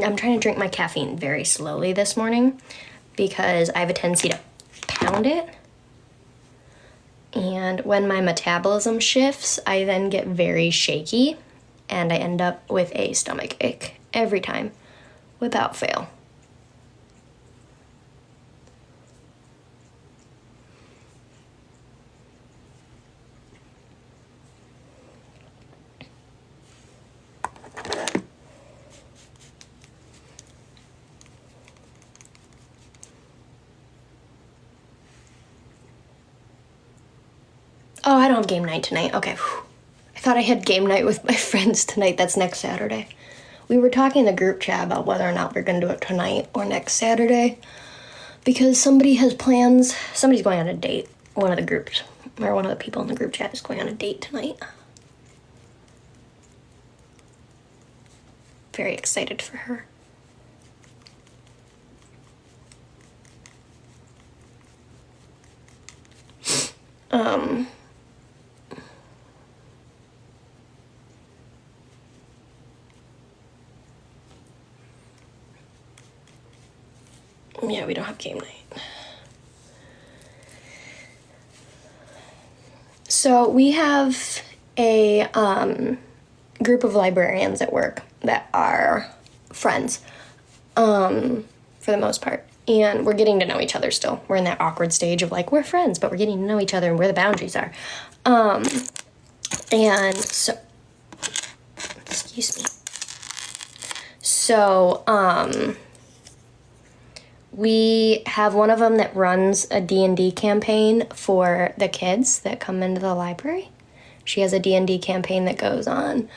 I'm trying to drink my caffeine very slowly this morning because I have a tendency to pound it. And when my metabolism shifts, I then get very shaky and I end up with a stomach ache every time, without fail. Oh, I don't have game night tonight. Okay. Whew. I thought I had game night with my friends tonight. That's next Saturday. We were talking in the group chat about whether or not we're going to do it tonight or next Saturday. Because somebody has plans. Somebody's going on a date. One of the groups, or one of the people in the group chat is going on a date tonight. Very excited for her. Yeah, we don't have game night. So we have a group of librarians at work that are friends, for the most part. And we're getting to know each other still. We're in that awkward stage of like, we're friends, but we're getting to know each other and where the boundaries are. And so, excuse me. So, we have one of them that runs a D&D campaign for the kids that come into the library. She has a D&D campaign that goes on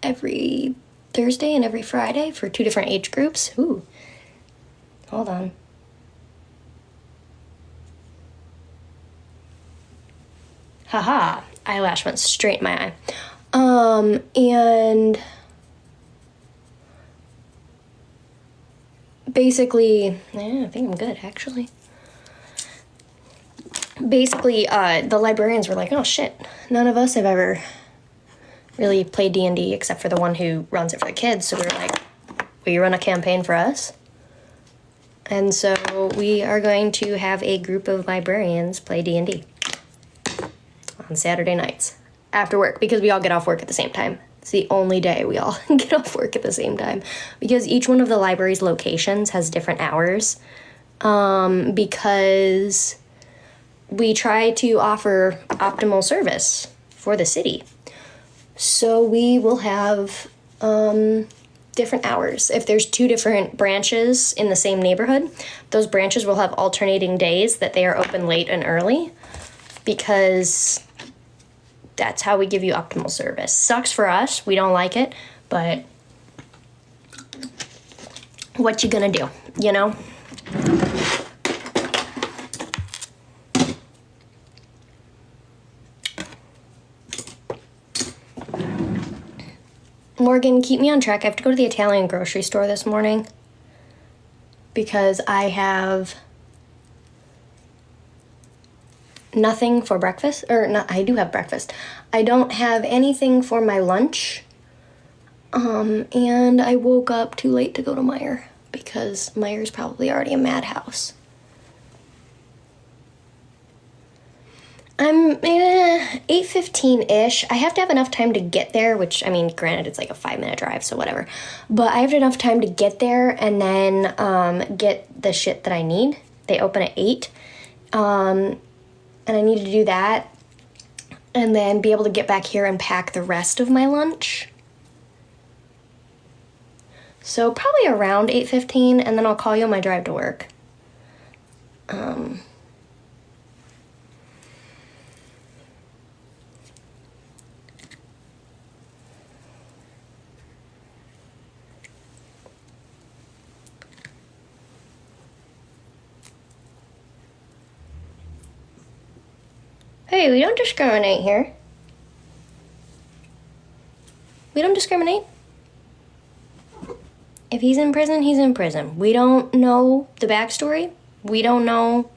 every Thursday and every Friday for 2 different age groups. Ooh. Hold on. Haha. Eyelash went straight in my eye. And basically, yeah, I think I'm good, actually. Basically, the librarians were like, oh shit, none of us have ever really played D&D except for the one who runs it for the kids. So we were like, will you run a campaign for us? And so we are going to have a group of librarians play D&D on Saturday nights after work, because we all get off work at the same time. It's the only day we all get off work at the same time, because each one of the library's locations has different hours, because we try to offer optimal service for the city. So we will have different hours. If there's 2 different branches in the same neighborhood, those branches will have alternating days that they are open late and early, because that's how we give you optimal service. Sucks for us, we don't like it, but what you gonna do, you know? Morgan, keep me on track. I have to go to the Italian grocery store this morning because I have nothing for breakfast. Or not, I do have breakfast. I don't have anything for my lunch. And I woke up too late to go to Meijer because Meier's probably already a madhouse. I'm 8:15-ish. I have to have enough time to get there, which, I mean, granted, it's like a 5-minute drive, so whatever. But I have enough time to get there and then get the shit that I need. They open at 8. And I need to do that. And then be able to get back here and pack the rest of my lunch. So probably around 8:15, and then I'll call you on my drive to work. Hey, we don't discriminate here. We don't discriminate. If he's in prison, he's in prison. We don't know the backstory. We don't know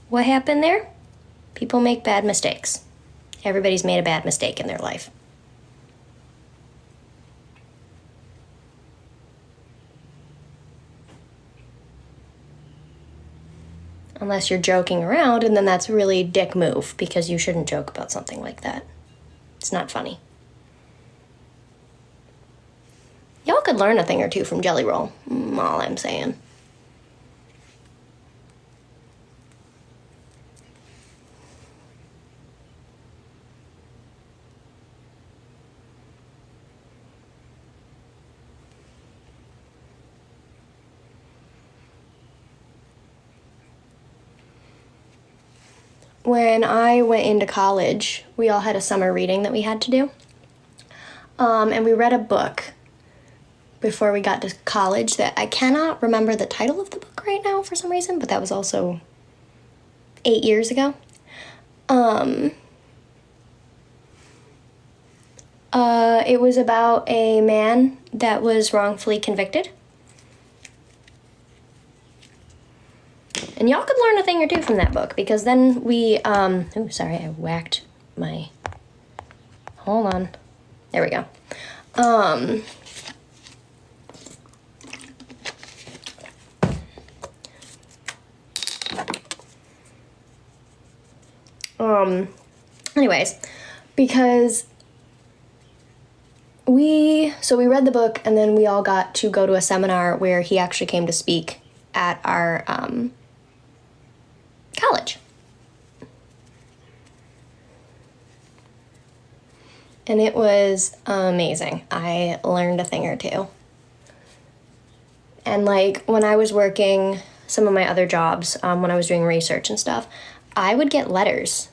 what happened there. People make bad mistakes. Everybody's made a bad mistake in their life. unless you're joking around, and then that's really dick move, because you shouldn't joke about something like that. It's not funny. Y'all could learn a thing or two from Jelly Roll, all I'm saying. When I went into college, we all had a summer reading that we had to do. And we read a book before we got to college that I cannot remember the title of the book right now for some reason, but that was also 8 years ago. It was about a man that was wrongfully convicted. And y'all could learn a thing or two from that book, because then we, oh, sorry, I whacked my, hold on. There we go. Anyways, because we read the book, and then we all got to go to a seminar where he actually came to speak at our, college. And it was amazing. I learned a thing or two. And like when I was working some of my other jobs, when I was doing research and stuff, I would get letters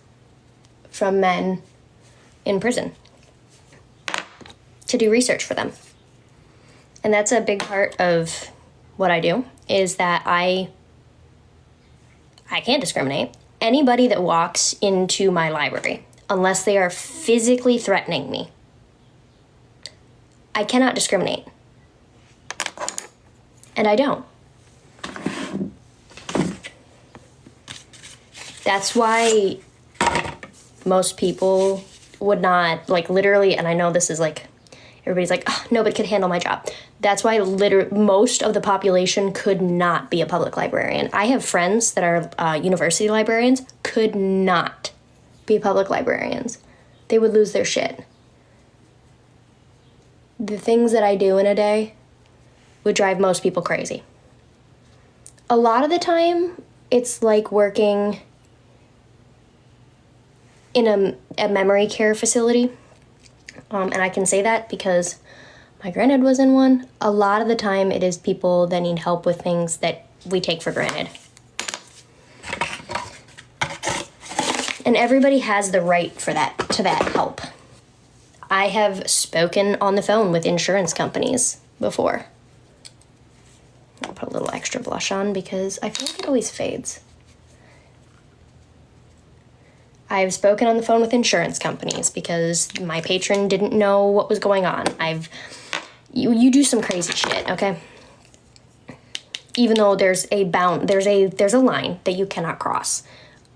from men in prison to do research for them. And that's a big part of what I do, is that I can't discriminate. Anybody that walks into my library, unless they are physically threatening me, I cannot discriminate. And I don't. That's why most people would not, like, literally, and I know this is like, everybody's like, oh, nobody could handle my job. That's why most of the population could not be a public librarian. I have friends that are university librarians, could not be public librarians. They would lose their shit. The things that I do in a day would drive most people crazy. A lot of the time, it's like working in a memory care facility. And I can say that because my granddad was in one. A lot of the time, it is people that need help with things that we take for granted. And everybody has the right to that help. I have spoken on the phone with insurance companies before. I'll put a little extra blush on because I feel like it always fades. I've spoken on the phone with insurance companies because my patron didn't know what was going on. You do some crazy shit, okay? Even though there's a line that you cannot cross.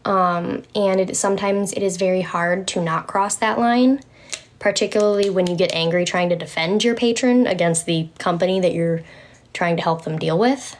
And sometimes it is very hard to not cross that line, particularly when you get angry trying to defend your patron against the company that you're trying to help them deal with.